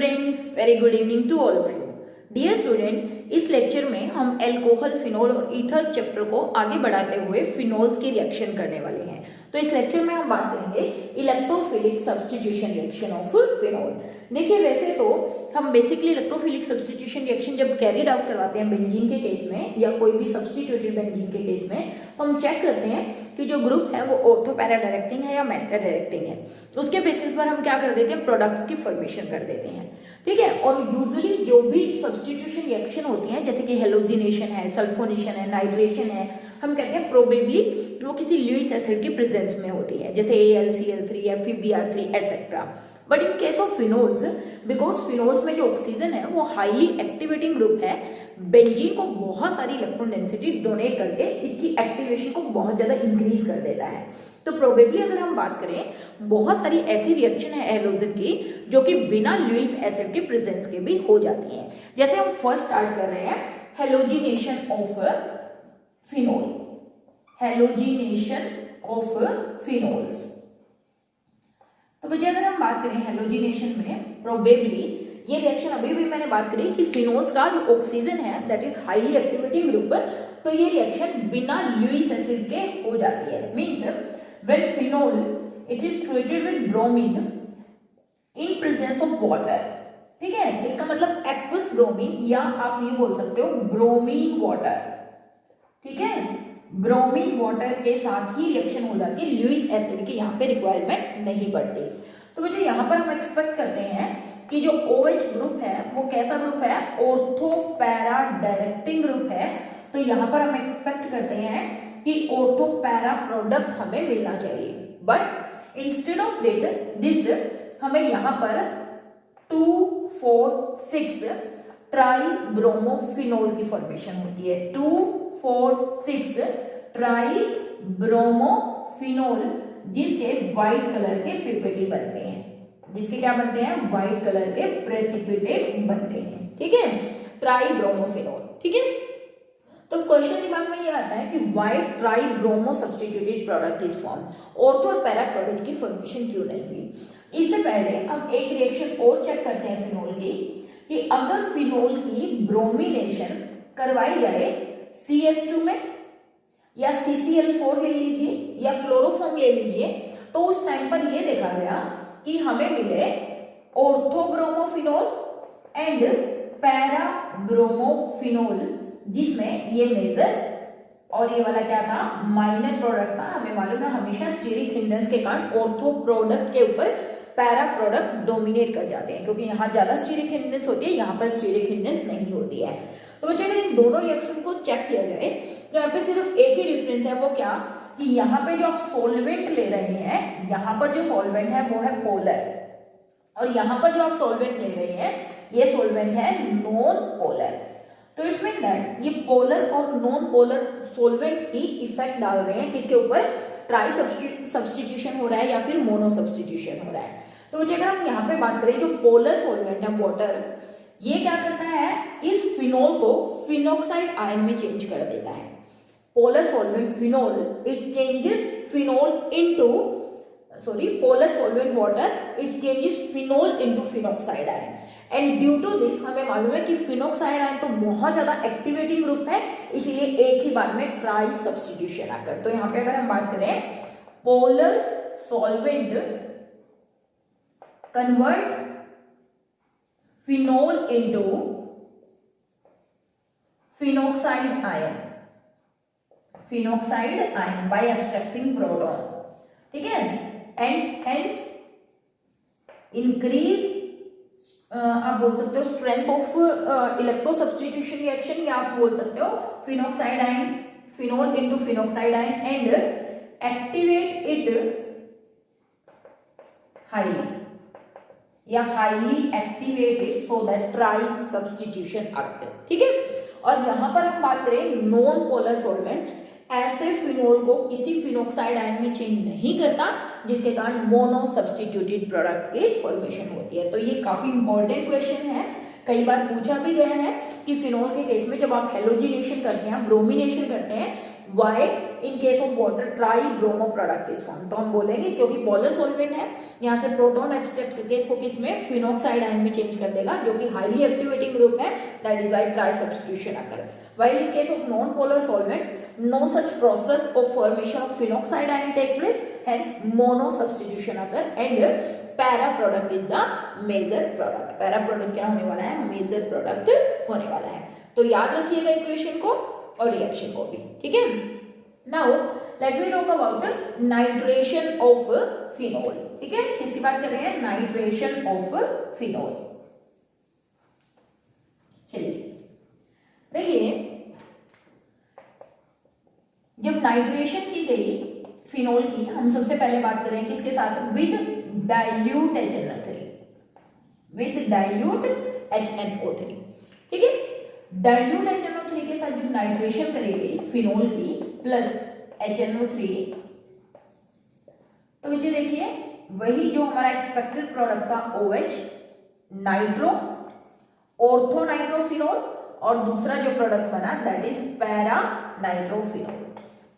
Students, very good evening to all of you. Dear student, इस lecture में हम alcohol, phenol और ethers chapter को आगे बढ़ाते हुए फिनोल्स की रिएक्शन करने वाले हैं। तो इस लेक्चर में हम बात करेंगे electrophilic substitution reaction of phenol. देखिए, वैसे तो हम बेसिकली इलेक्ट्रोफिलिक सब्स्टिट्यूशन रिएक्शन जब कैरिड आउट करवाते हैं बेंजीन के केस में या कोई भी सब्स्टिट्यूटेड बेंजीन के केस में, तो हम चेक करते हैं कि जो ग्रुप है वो ऑर्थो पैरा डायरेक्टिंग है या मेटा डायरेक्टिंग है। उसके बेसिस पर हम क्या कर देते हैं, प्रोडक्ट्स की फॉर्मेशन कर देते हैं। ठीक है। और यूजुअली जो भी सब्स्टिट्यूशन रिएक्शन होती है, जैसे कि हेलोजिनेशन है, सल्फोनेशन है, नाइट्रेशन है, हम कहते हैं प्रोबेबली वो किसी लुईस एसिड की प्रेजेंस में होती है, जैसे AlCl3 या FeBr3 etcetera. But in case of phenols, because phenols में जो ऑक्सीजन है वो हाईली एक्टिवेटिंग ग्रुप है, बेंजीन को बहुत सारी इलेक्ट्रॉन डेंसिटी डोनेट करके इसकी एक्टिवेशन को बहुत ज्यादा इंक्रीज कर देता है। तो प्रोबेबली अगर हम बात करें, बहुत सारी ऐसी रिएक्शन है हेलोजन की जो कि बिना लुईस एसिड के प्रेजेंस के भी हो जाती हैं। जैसे हम फर्स्ट स्टार्ट कर रहे हैं halogenation of phenol, halogenation of phenols. तो बच्चे अगर हम बात करें हेलोजिनेशन में, प्रोबेबली ये रिएक्शन अभी भी मैंने बात करी कि फिनोल्स का जो ऑक्सीजन है that is highly activating group, तो ये रिएक्शन बिना लुईस एसिड के हो जाती है। Means when phenol it is treated with bromine in presence of water. ठीक है, इसका मतलब एक्वस ब्रोमीन या आप ये बोल सकते हो ब्रोमीन वाटर। ठीक है, ब्रोमीन वाटर के साथ ही रिएक्शन हो जाती है, लुईस एसिड की यहाँ पे रिक्वायरमेंट नहीं पड़ती। तो बच्चे यहाँ पर हम एक्सपेक्ट करते हैं कि जो OH ग्रुप है वो कैसा ग्रुप है, ऑर्थो पैरा डायरेक्टिंग ग्रुप है। तो यहाँ पर हम एक्सपेक्ट करते हैं कि ऑर्थो पैरा प्रोडक्ट हमें मिलना चाहिए। बट इंस्टेड ऑफ दिस हमें यहाँ पर 2,4,6 ट्राई ब्रोमोफिनोल की फॉर्मेशन होती है। 2,4,6 ट्राई ब्रोमोफिनोल, जिसके व्हाइट कलर के पिपेटी बनते हैं, जिसके क्या बनते हैं, व्हाइट कलर के प्रेसिपिटेट बनते हैं। ठीक है, ट्राई ब्रोमोफिनोल। ठीक है, तो क्वेश्चन दिमाग में ये आता है कि why try bromo substituted product is form, ortho और पैरा प्रोडक्ट की फॉर्मेशन क्यों नहीं हुई। इससे पहले हम एक रिएक्शन और चेक करते हैं फिनोल की, कि अगर फिनोल की ब्रोमिनेशन करवाई जाए CH2 में या CCl4 ले लीजिए या क्लोरोफॉर्म ले लीजिए, तो उस टाइम पर यह देखा गया कि हमें मिले ऑर्थोब्रोमोफिनोल एंड पैरा ब्रोमोफिनोल, जिसमें ये मेजर और ये वाला क्या था, माइनर प्रोडक्ट था। हमें मालूम है हमेशा स्टीरिक हिंड्रेंस के कारण ऑर्थो प्रोडक्ट के ऊपर पैरा प्रोडक्ट डोमिनेट कर जाते हैं, क्योंकि यहाँ ज्यादा स्टीरिक हिंड्रेंस होती है, यहाँ पर स्टीरिक हिंड्रेंस नहीं होती है। तो बच्चे अगर इन दोनों रिएक्शन को चेक किया जाए तो यहाँ पे सिर्फ एक ही डिफरेंस है, वो क्या, कि यहाँ पे जो आप सॉल्वेंट ले रहे हैं, यहाँ पर जो सॉल्वेंट है वो है पोलर, और यहाँ पर जो आप सॉल्वेंट ले रहे हैं ये सॉल्वेंट है नॉन पोलर। तो इट्स मीन दैट ये पोलर और नॉन पोलर सॉल्वेंट ही इफेक्ट डाल रहे हैं किसके ऊपर, ट्राई सब्स्टिट्यूशन हो रहा है या फिर मोनो सब्स्टिट्यूशन हो रहा है। तो बच्चे अगर हम यहाँ पे बात करें, जो पोलर सॉल्वेंट है वाटर, ये क्या करता है, इस फिनोल को फिनोक्साइड आयन में चेंज कर देता है। Polar solvent phenol it changes phenol into polar solvent water it changes phenol into phenoxide ion, and due to this हमें मालूम है कि फिनोक्साइड आयन तो बहुत ज्यादा एक्टिवेटिंग ग्रुप है, इसीलिए एक ही बार में ट्राई सब्स्टिट्यूशन आकर। तो यहाँ पे अगर हम बात करें, polar solvent convert phenol into phenoxide ion by abstracting proton. ठीक है, एंड हेंस इंक्रीज, आप बोल सकते हो strength of electro substitution reaction, या आप बोल सकते हो phenoxide ion, phenol into phenoxide ion, and activate it highly या highly activated so that tri substitution occur. ठीक है, और यहां पर हम बात करें नॉन पोलर सॉल्वेंट, ऐसे फिनोल को किसी फिनोक्साइड आयन में चेंज नहीं करता, जिसके कारण मोनो सब्स्टिट्यूटेड प्रोडक्ट की फॉर्मेशन होती है। तो ये काफी इंपॉर्टेंट क्वेश्चन है, कई बार पूछा भी गया है कि फिनोल के केस में जब आप हेलोजिनेशन करते हैं, ब्रोमिनेशन करते हैं, why in case of water tri bromo product is form. तो हम बोलेंगे क्योंकि पोलर सॉल्वेंट है, यहाँ से प्रोटॉन एब्स्ट्रैक्ट करके इसको किसमें फिनोक्साइड आयन में चेंज कर देगा जो कि हाईली एक्टिवेटिंग ग्रुप है, that is why tri substitution occur. While in case of non-polar solvent, no such process of formation of phenoxide ion take place, hence mono substitution occur and para product is the major product. Para product क्या होने वाला है? Major product होने वाला है। तो याद रखिएगा इक्वेशन को और रिएक्शन को भी, ठीक है। Now let me talk about nitration of phenol, ठीक है। किसकी बात कर रहे हैं? Nitration of phenol। चलिए देखिए, जब नाइट्रेशन की गई फिनोल की, हम सबसे पहले बात करें किसके साथ? With dilute HNO3, with dilute HNO3, ठीक है। डाइल्यूट HNO3 के साथ जब नाइट्रेशन करेगी फिनोल की प्लस HNO3, तो बच्चे देखिए वही जो हमारा एक्सपेक्टेड प्रोडक्ट था OH नाइट्रो ऑर्थो नाइट्रोफिनोल, और दूसरा जो प्रोडक्ट बना that is para nitrophenol,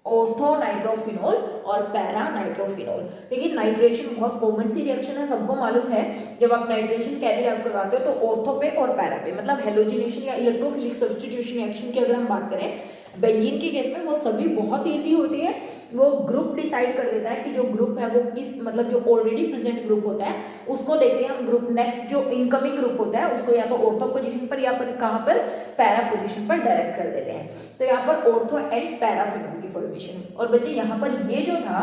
ortho nitrophenol और पैरा नाइट्रोफिनोल। देखिए नाइट्रेशन बहुत कॉमन सी रिएक्शन है, सबको मालूम है। जब आप नाइट्रेशन कैरी आउट करवाते हो तो ऑर्थो पे और पैरा पे, मतलब हेलोजिनेशन या इलेक्ट्रोफिलिक सब्स्टिट्यूशन रिएक्शन की अगर हम बात करें बेंजीन के केस में वो सभी बहुत इजी होती है। वो ग्रुप डिसाइड कर देता है कि जो ग्रुप है वो किस, मतलब जो ऑलरेडी प्रेजेंट ग्रुप होता है उसको देख के हम ग्रुप नेक्स्ट जो इनकमिंग ग्रुप होता है उसको या तो ऑर्थो पोजीशन पर या पर कहां पर पैरा पोजीशन पर डायरेक्ट कर देते हैं। तो यहाँ पर ऑर्थो एंड पैरा फिनोल की फॉर्मेशन। और बच्चे यहाँ पर ये जो था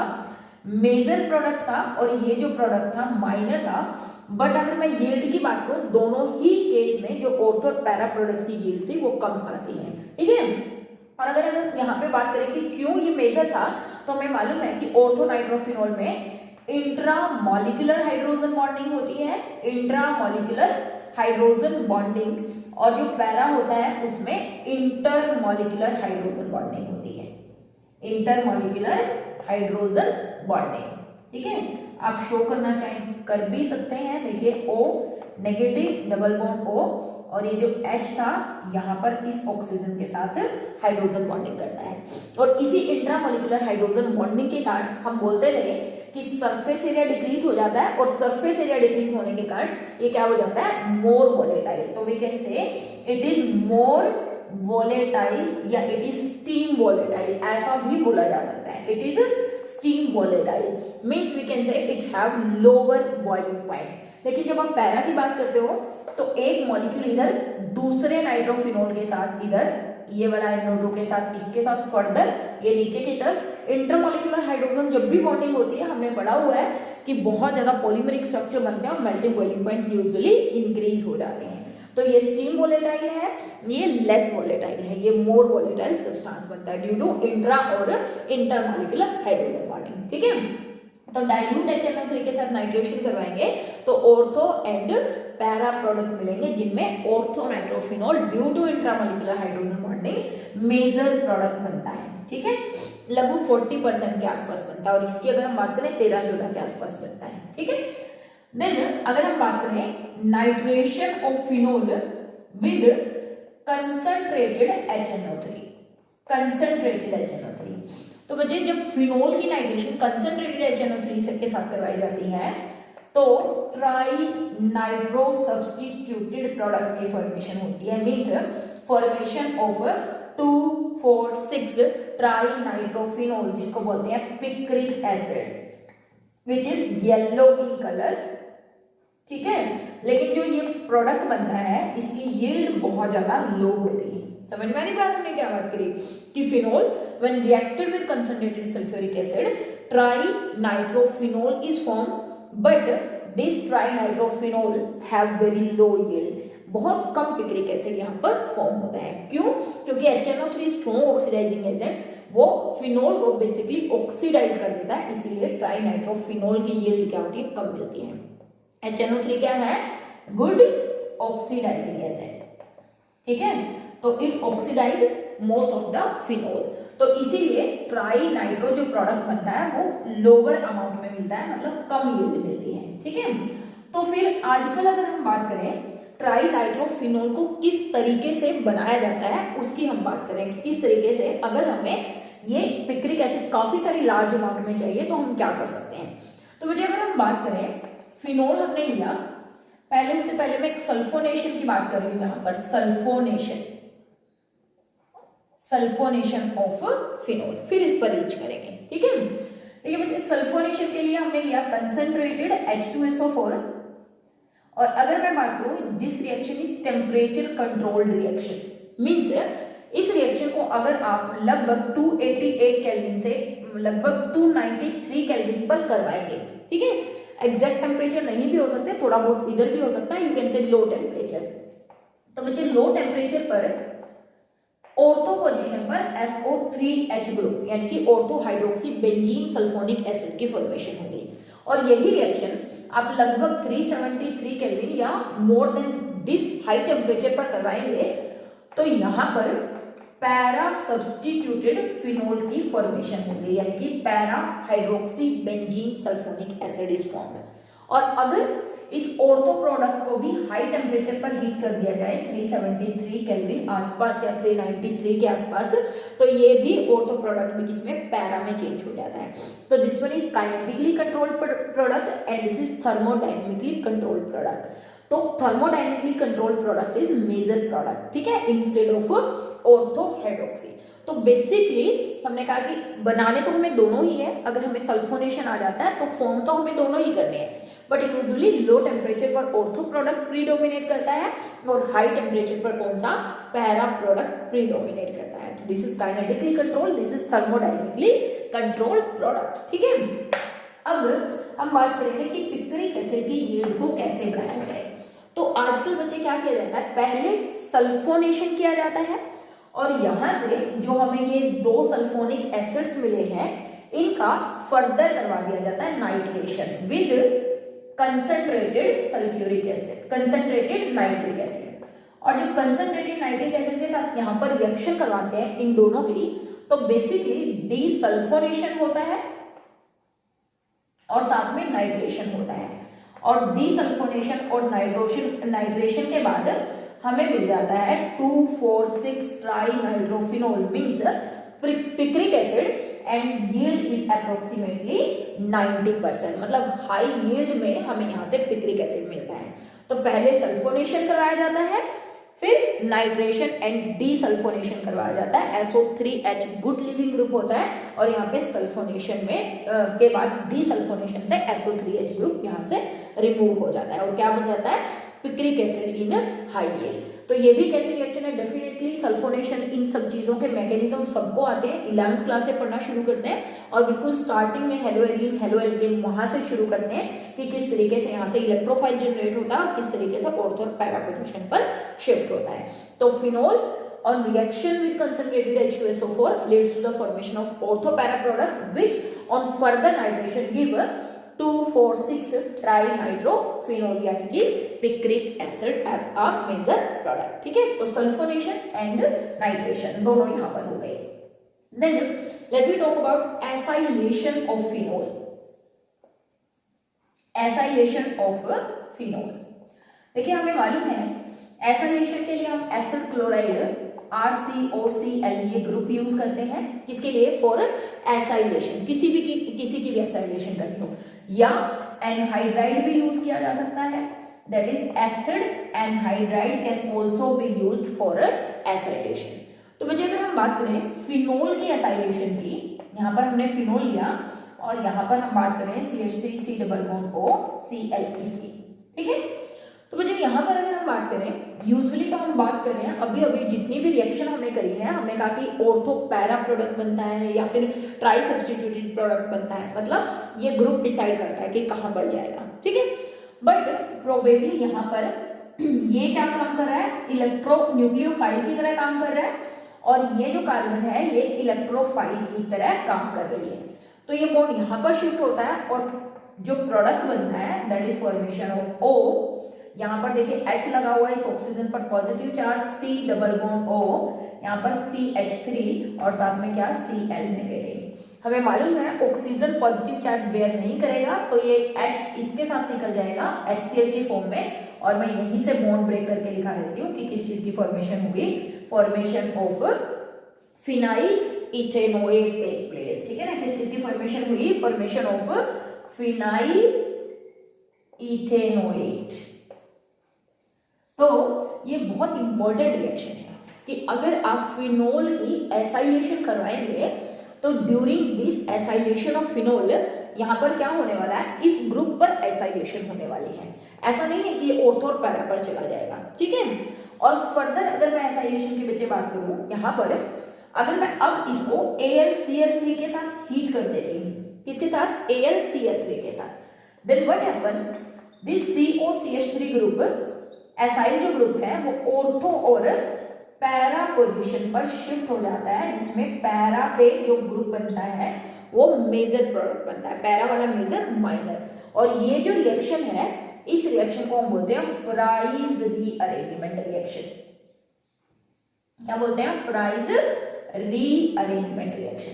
मेजर प्रोडक्ट था और ये जो प्रोडक्ट था माइनर था, बट अगर मैं यील्ड की बात करूं दोनों ही केस में जो ऑर्थो और पैरा प्रोडक्ट की यील्ड थी वो कम आती है, ठीक है। और अगर यहाँ पे बात करें कि क्यों ये मेजर था, तो हमें मालूम है कि ऑर्थो नाइट्रोफिनोल में इंट्रामॉलिक्यूलर हाइड्रोजन बॉन्डिंग होती है, इंट्रामॉलिक्यूलर हाइड्रोजन बॉन्डिंग, और जो पैरा होता है उसमें इंटरमॉलिक्यूलर हाइड्रोजन बॉन्डिंग होती है, इंटरमॉलिक्यूलर हाइड्रोजन बॉन्डिंग, ठीक है। आप शो करना चाहें कर भी सकते हैं। देखिए O negative double bond O, और ये जो H था यहाँ पर इस ऑक्सीजन के साथ हाइड्रोजन बॉन्डिंग करता है। और इसी इंट्रामॉलिक्यूलर हाइड्रोजन बॉन्डिंग के कारण हम बोलते थे कि सरफेस एरिया डिक्रीज हो जाता है, और सरफेस एरिया डिक्रीज होने के कारण ये क्या हो जाता है? More volatile. तो we can say it is more volatile या इट इज स्टीम वोलेटाइल, ऐसा भी बोला जा सकता है। It is steam volatile means we can say it have lower boiling point. लेकिन जब आप पैरा की बात करते हो तो एक मॉलिक्यूल इधर दूसरे नाइट्रोफिनोल के साथ, इधर ये वाला NO2 के साथ, इसके साथ फर्दर ये नीचे की तरफ इंटरमॉलिक्यूलर हाइड्रोजन जब भी बॉन्डिंग होती है हमने पढ़ा हुआ है कि बहुत ज्यादा पॉलीमेरिक स्ट्रक्चर बनते हैं और melting boiling point usually increase हो जाते हैं। तो ये स्टीम वोलेटाइल है, ये लेस वोलेटाइल है, ये मोर वोलेटाइल सब्सटेंस बनता है ड्यू टू इंट्रा और इंटरमॉलिक्यूलर हाइड्रोजन बॉन्डिंग, ठीक है। तो डाइल्यूट HNO3 के साथ नाइट्रेशन करवाएंगे तो ऑर्थो एंड पैरा प्रोडक्ट मिलेंगे, जिनमें ortho nitrophenol due to intramolecular hydrogen bonding major product बनता है, ठीक है। लगभग 40% के आसपास बनता है, और इसकी अगर हम बात करें 13-14 के आसपास बनता है, ठीक है। देन अगर हम बात करें nitration of phenol with concentrated HNO3, concentrated HNO3, तो बच्चे जब फिनोल की नाइट्रेशन कंसंट्रेटेड HNO3 के साथ करवाई जाती है तो ट्राई नाइट्रो सब्स्टिट्यूटेड प्रोडक्ट की फॉर्मेशन होती है, means formation of 2,4,6 try nitrophenol, जिसको बोलते हैं picric acid which is yellow in colour, ठीक है। लेकिन जो ये प्रोडक्ट बनता है इसकी यील्ड बहुत ज्यादा लो होती है। समझ में नहीं बात, हमने क्या बात करी कि phenol when reacted with concentrated sulphuric acid try nitrophenol is form, but this try nitrophenol have very low yield, बहुत कम पिक्रिक एसिड यहाँ पर फॉर्म होता है। क्यों? क्योंकि HNO3 स्ट्रॉन्ग ऑक्सीडाइजिंग एजेंट, वो फिनोल को बेसिकली ऑक्सीडाइज कर देता है, इसीलिए ट्राई नाइट्रोफिनोल की यील्ड क्या होती है? कम मिलती है। HNO3 क्या है? गुड ऑक्सीडाइजिंग एजेंट, ठीक है। तो it oxidise most of the phenol, तो इसीलिए ट्राई नाइट्रो जो प्रोडक्ट बनता है वो लोअर अमाउंट में मिलता है, मतलब कम यील्ड मिलती है, ठीक है। तो फिर आजकल अगर हम बात करें ट्राई नाइट्रोफिनोल को किस तरीके से बनाया जाता है उसकी हम बात करें कि किस तरीके से अगर हमें ये पिक्रिक एसिड काफी सारी लार्ज अमाउंट में चाहिए, तो हम क्या कर सकते हैं। तो मुझे अगर हम बात करें फिनोल हमने लिया, पहले उससे पहले मैं एक सल्फोनेशन की बात कर रही हूं यहाँ पर, सल्फोनेशन ऑफ फिनोल, फिर इस पर रीच करेंगे। ठीक है, देखिए बच्चे सल्फोनेशन के लिए हमने लिया कंसंट्रेटेड H2SO4, और अगर मैं बात करूं this reaction is temperature controlled reaction, means इस रिएक्शन को अगर आप लगभग 288 केल्विन से लगभग 293 केल्विन पर करवाएंगे, ठीक है, एग्जैक्ट टेम्परेचर नहीं भी हो सकते, थोड़ा बहुत इधर भी हो सकता है, you can say low temperature. तो बच्चे लो टेम्परेचर पर ऑर्थो पोजीशन पर SO3H ग्रुप यानी कि ortho hydroxy benzene sulphonic acid की फॉर्मेशन होगी, और यही रिएक्शन आप लगभग 373 केल्विन या more than this high temperature पर करवाएंगे, तो यहाँ पर पैरा सब्स्टिट्यूटेड फिनोल की फॉर्मेशन होगी, यानी कि para hydroxy benzene sulphonic acid is formed. और अगर इस ऑर्थो प्रोडक्ट को भी हाई टेम्परेचर पर हीट कर दिया जाए 373 केल्विन आसपास या 393 के आसपास, तो ये भी ऑर्थो प्रोडक्ट में किसमें पैरा में चेंज हो जाता है। तो this one is kinetically controlled product and this is thermodynamically controlled product. तो thermodynamically controlled product is major product, ठीक है, इंस्टेड ऑफ ऑर्थो हाइड्रोक्सी। तो बेसिकली हमने कहा कि बनाने तो हमें दोनों ही है, अगर हमें सल्फोनेशन आ जाता है तो फॉर्म तो हमें दोनों ही करने हैं, बट यूजुअली लो टेम्परेचर पर ऑर्थो प्रोडक्ट प्रीडोमिनेट करता है और हाई टेम्परेचर पर कौन सा पैरा प्रोडक्ट प्रीडोमिनेट करता है। तो this is kinetically control, this is thermodynamically controlled product. ठीक है, अब हम बात करेंगे कि पिक्रिक एसिड की यील्ड को कैसे बढ़ाया जाए। तो आजकल बच्चे क्या किया जाता है, पहले सल्फोनेशन किया जाता है और यहां से जो हमें ये दो सल्फोनिक एसिड्स मिले हैं इनका फर्दर करवा दिया जाता है nitration with concentrated sulphuric acid, concentrated nitric acid. और जो कंसंट्रेटेड नाइट्रिक एसिड के साथ यहाँ पर रिएक्शन करवाते हैं इन दोनों की, तो बेसिकली डीसल्फोनेशन होता है और साथ में नाइट्रेशन होता है। और डीसल्फोनेशन और नाइट्रेशन के बाद हमें मिल जाता है 2,4,6 try nitrophenol means picric acid and yield is approximately 90%, मतलब हाई यील्ड में हमें यहाँ से पिक्रिक एसिड मिलता है। तो पहले सल्फोनेशन करवाया जाता है, फिर नाइट्रेशन एंड डीसल्फोनेशन करवाया जाता है। SO3H गुड लिविंग ग्रुप होता है और यहाँ पे सल्फोनेशन में के बाद डीसल्फोनेशन से SO3H ग्रुप यहाँ से रिमूव हो जाता है और क्या बन जाता है, picric acid in high yield. तो ये भी कैसे रिएक्शन है, डेफिनेटली सल्फोनेशन, इन सब चीजों के मैकेनिज्म सबको आते हैं, 11th क्लास से पढ़ना शुरू करते हैं और बिल्कुल स्टार्टिंग में हेलो एरीन हेलो एल्केन वहां से शुरू करते हैं कि किस तरीके से यहाँ से इलेक्ट्रोफाइल जनरेट होता है और किस तरीके से ऑर्थो और पैरा पोजीशन पर शिफ्ट होता है। तो phenol on reaction with concentrated H2SO4 leads to the formation of ortho-para product which on further nitration give 2,4,6 trinitrophenol यानी कि picric acid as a major product. ठीक है, तो सल्फोनेशन एंड नाइट्रेशन दोनों यहाँ पर हो गए। Then let me talk about acylation of phenol. Acylation of phenol, देखिए हमें मालूम है एसाइलेशन के लिए हम एसिड क्लोराइड RCOCl ये ग्रुप यूज करते हैं, किसके लिए, फॉर एसाइलेशन, किसी की भी एसाइलेशन करनी हो, या एनहाइड्राइड भी यूज किया जा सकता है, that is acid anhydride can also be used for acylation. तो बच्चे अगर हम बात करें फिनोल की एसाइलेशन की, यहाँ पर हमने फिनोल लिया और यहाँ पर हम बात करें CH3C डबल बॉन्ड OCl इसकी, ठीक है। तो बच्चे यहाँ पर अगर हम बात करें, यूजुअली तो हम बात कर रहे हैं अभी अभी जितनी भी रिएक्शन हमने करी है, हमने कहा कि ऑर्थो पैरा प्रोडक्ट बनता है या फिर ट्राई सब्स्टिट्यूटेड प्रोडक्ट बनता है, मतलब ये ग्रुप डिसाइड करता है कि कहाँ बढ़ जाएगा, ठीक है। बट प्रोबेबली यहाँ पर ये क्या काम कर रहा है, इलेक्ट्रो न्यूक्लियोफाइल की तरह काम कर रहा है और ये जो कार्बन है ये इलेक्ट्रोफाइल की तरह काम कर रही है। तो ये बॉन्ड यहाँ पर शिफ्ट होता है और जो प्रोडक्ट बनता है that is formation of O। यहाँ पर देखिए H लगा हुआ है इस ऑक्सीजन पर positive charge, C double bond O, यहाँ पर CH3 और साथ में क्या Cl नेगेटिव। हमें मालूम है ऑक्सीजन पॉजिटिव चार्ज बेयर नहीं करेगा तो ये H इसके साथ निकल जाएगा HCl के फॉर्म में, और मैं यहीं से बॉन्ड ब्रेक करके दिखा देती हूँ कि किस चीज की फॉर्मेशन होगी, formation of phenyl ethanoate take place. ठीक है ना, किस चीज की फॉर्मेशन हुई? Formation of phenyl ethanoate. तो ये बहुत इंपॉर्टेंट रिएक्शन है कि अगर आप फिनोल की एसाइलेशन करवाएंगे तो during this acylation of phenol यहाँ पर क्या होने वाला है? इस ग्रुप पर एसाइलेशन होने वाली है। ऐसा नहीं है कि ये ऑर्थो और पैरा पर चला जाएगा। ठीक है, और फर्दर अगर मैं एसाइलेशन की बच्चे बात करूं, यहाँ पर अगर मैं अब इसको AlCl3 के साथ हीट कर देती हूँ, किसके साथ? AlCl3 के साथ, then what happen? This COCH3 group, acyl जो ग्रुप है वो ऑर्थो और पैरा पोजीशन पर शिफ्ट हो जाता है, जिसमें पैरा पे जो ग्रुप बनता है वो मेजर प्रोडक्ट बनता है, पैरा वाला मेजर माइनर। और ये जो रिएक्शन है, इस रिएक्शन को हम बोलते हैं फ्राइज रीअरेंजमेंट रिएक्शन। क्या बोलते हैं? Fries rearrangement reaction.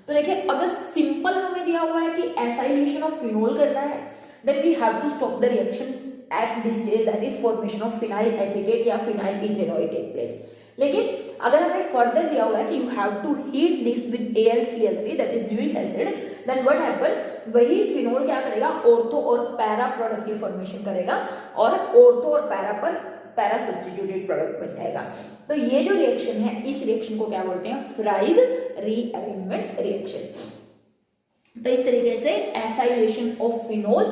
तो देखिए, अगर सिंपल हमें दिया हुआ है कि एसाइलेशन ऑफ फिनोल करना है, then we have to stop the reaction at this stage, that is formation of phenyl acetate या फिनाइल इथेनोएट टेक प्लेस। लेकिन अगर हमें फर्दर दिया हुआ है कि you have to heat this with AlCl3 that is Lewis acid, then what happen? वही phenol क्या करेगा? ऑर्थो और पैरा प्रोडक्ट की फॉर्मेशन करेगा और ऑर्थो और पैरा पर पैरा सब्स्टिट्यूटेड प्रोडक्ट बन जाएगा। तो ये जो रिएक्शन है, इस रिएक्शन को क्या बोलते हैं? Fries rearrangement reaction. तो इस तरीके से acylation of phenol,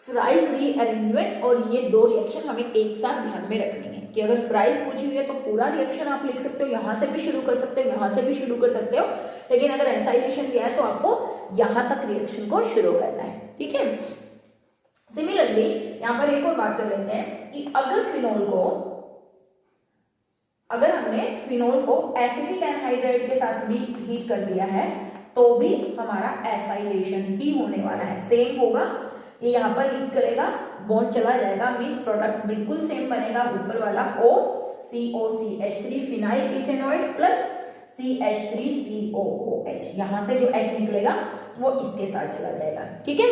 fries rearrangement, और ये दो रिएक्शन हमें एक साथ ध्यान में रखनी है कि अगर फ्राइज पूछी हुई है तो पूरा रिएक्शन आप लिख सकते हो, यहां से भी शुरू कर सकते हो, यहां से भी शुरू कर सकते हो, लेकिन अगर एसाइलेशन दिया है तो आपको यहां तक रिएक्शन को शुरू करना है। ठीक है, सिमिलरली यहां पर एक और बात कर लेते हैं कि अगर हमने फिनोल को एसिटिक एनहाइड्राइड के साथ भी हीट कर दिया है तो भी हमारा एसाइलेशन ही होने वाला है, सेम होगा। ये यहाँ पर हीट करेगा, बॉन्ड चला जाएगा, मींस प्रोडक्ट बिल्कुल सेम बनेगा, ऊपर वाला OCOCH3 phenyl ethanoate plus CH3COOH, यहाँ से जो H निकलेगा वो इसके साथ चला जाएगा। ठीक है,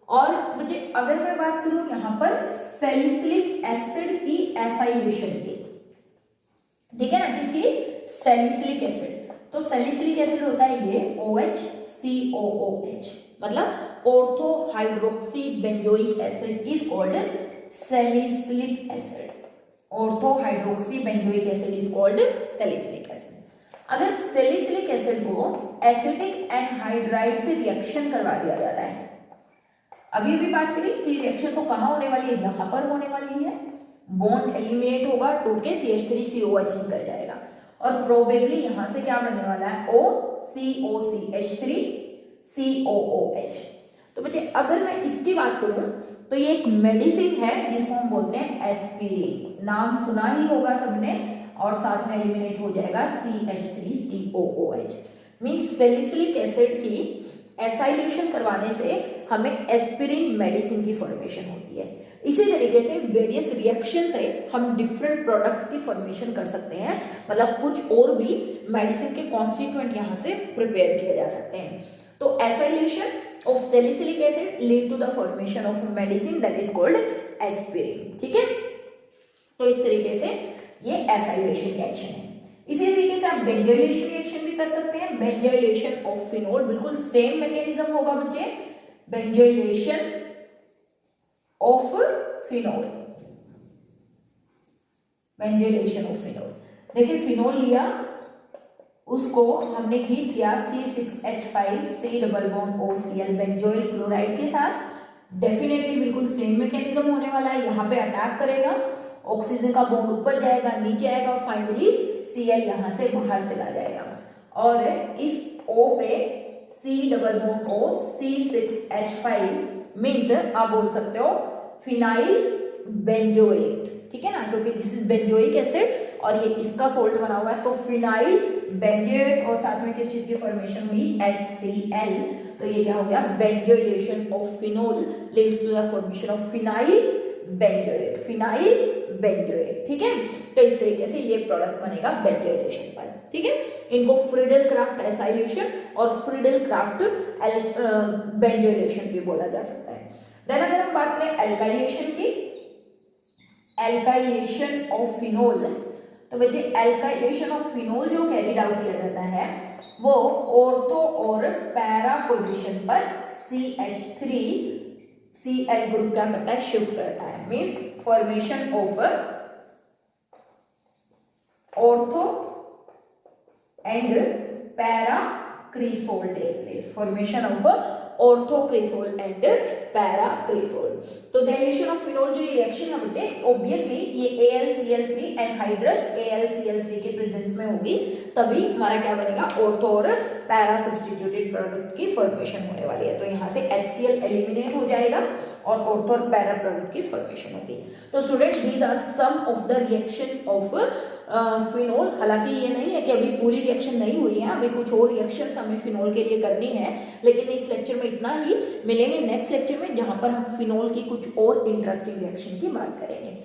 और मुझे अगर मैं बात करूं यहाँ पर सैलिसिलिक एसिड की एसाइलेशन की, ठीक है ना, किसकी? Salicylic acid. तो सैलिसिलिक एसिड होता है ये OHCOOH, मतलब ortho hydroxy benzoic acid is called salicylic acid. Ortho hydroxy benzoic acid is called salicylic acid. अगर सैलिसिलिक एसिड को एसिटिक एनहाइड्राइड से रिएक्शन करवा दिया जाता है, अभी भी बात करें कि रिएक्शन तो कहाँ होने वाली है? यहाँ पर होने वाली है, बॉन्ड एलिमिनेट होगा, टूट के CH3COH निकल जाएगा, और प्रोबेबली यहां से क्या बनने वाला है? OCOCH3COOH। तो बच्चे अगर मैं इसकी बात करूं तो ये एक मेडिसिन है जिसको हम बोलते हैं एस्पिरिन, नाम सुना ही होगा सबने, और साथ में एलिमिनेट हो जाएगा CH3COOH। मींस सैलिसिलिक एसिड की एसाइलेशन करवाने से हमें एस्पिरिन मेडिसिन की फॉर्मेशन होती है। इसी तरीके से वेरियस रिएक्शन से हम डिफरेंट प्रोडक्ट्स की फॉर्मेशन कर सकते हैं, मतलब कुछ और भी मेडिसिन के कॉन्स्टिट्यूएंट यहाँ से प्रिपेयर किए जा सकते हैं। तो acylation of salicylic acid lead to the formation of medicine that is called aspirin. ठीक है, तो इस तरीके से ये एसाइलेशन रिएक्शन है। इसी तरीके से आप बेंजोइलेशन रिएक्शन भी कर सकते हैं। बेंजोइलेशन ऑफ फिनोल, बिल्कुल सेम मैकेनिज्म होगा बच्चे, benzoylation of phenol. Benzoylation of phenol, देखिए फिनोल लिया, उसको हमने हीट किया C6H5 C double bond OCl benzoyl chloride के साथ, डेफिनेटली बिल्कुल सेम मैकेनिज्म होने वाला है। यहाँ पे अटैक करेगा, ऑक्सीजन का बॉन्ड ऊपर जाएगा, नीचे आएगा, और फाइनली Cl यहाँ से बाहर चला जाएगा, और इस O पे C double bond O C6H5 means आप बोल सकते हो फिनाइल बेंजोएट। ठीक है ना, क्योंकि दिस इज बेंजोइक एसिड और ये इसका सोल्ट बना हुआ है, तो फिनाइल बेंजोएट, और साथ में किस चीज की फॉर्मेशन हुई? HCl। तो ये क्या हो गया? Benzoylation of phenol leads to the formation of phenyl benzoate, phenyl benzoate. ठीक है, तो इस तरीके से ये प्रोडक्ट बनेगा बेंजोइलेशन पर। ठीक है, इनको फ्रीडल क्राफ्ट एसाइलेशन और फ्रीडल क्राफ्ट बेंजोइलेशन भी बोला जा सकता है। देन अगर हम बात करें एल्काइलेशन की, एल्काइलेशन ऑफ फिनोल, तो बच्चे एल्काइलेशन ऑफ फिनोल जो कैरिड आउट किया जाता है वो ऑर्थो और पैरा पोजीशन पर CH3Cl ग्रुप क्या करता है, शिफ्ट करता है। Means formation of ortho and para cresol take place, formation of orthocresol and paracresol. तो डाइल्यूशन ऑफ फिनोल जो ये रिएक्शन है बेटे, ऑब्वियसली ये AlCl3 एनहाइड्रस AlCl3 के प्रेजेंस में होगी, तभी हमारा क्या बनेगा, ऑर्थो और पैरा सब्स्टिट्यूटेड प्रोडक्ट की फॉर्मेशन होने वाली है। तो यहाँ से HCl एलिमिनेट हो जाएगा और ऑर्थो और पैरा प्रोडक्ट की फॉर्मेशन होगी। तो student these are some of the reactions of phenol. हालांकि ये नहीं है कि अभी पूरी रिएक्शन नहीं हुई है, अभी कुछ और रिएक्शंस हमें फिनोल के लिए करनी है, लेकिन इस लेक्चर में इतना ही। मिलेंगे नेक्स्ट लेक्चर में, जहां पर हम फिनोल की कुछ और इंटरेस्टिंग रिएक्शन की बात करेंगे।